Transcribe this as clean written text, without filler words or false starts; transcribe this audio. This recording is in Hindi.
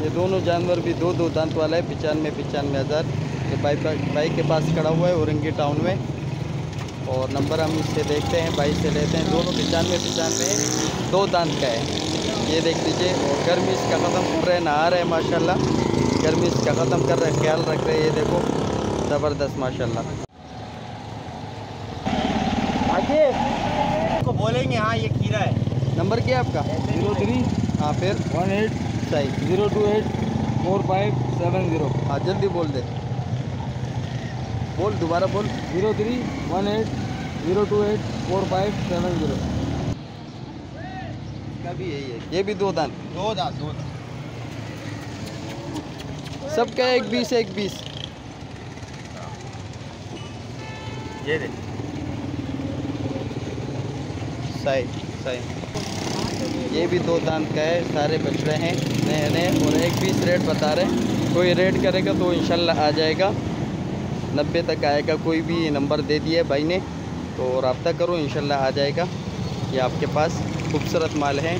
ये दोनों जानवर भी दो दांत वाला है। 95 हज़ार। ये बाइक के पास खड़ा हुआ है औरंगी टाउन में। और नंबर हम इससे देखते हैं, बाइक से लेते हैं। दोनों 95 दो दांत का है। ये देख लीजिए। और गर्मी इसका ख़त्म कर रहे हैं, नहा रहे हैं माशाल्लाह। गर्मी इसका ख़त्म कर रहे हैं, ख्याल रख रहे हैं। ये देखो ज़बरदस्त माशाल्लाह। आगे को बोलेंगे हाँ ये खीरा है। नंबर क्या है आपका? 03 हाँ फिर 18 सही 028 4570। हाँ जल्दी बोल दे, बोल दोबारा बोल। 03 18 028 4570। इसका भी यही है। ये भी दो दांत। दो दांत। सबका 1-20 ये दे सही सही। ये भी दो दांत का है। सारे बछड़े हैं नए नए। और 1-20 रेट बता रहे हैं। कोई रेट करेगा तो इंशाल्लाह आ जाएगा। 90 तक आएगा। कोई भी नंबर दे दिया भाई ने, तो रब्ता करो इंशाल्लाह आ जाएगा। ये आपके पास खूबसूरत माल है।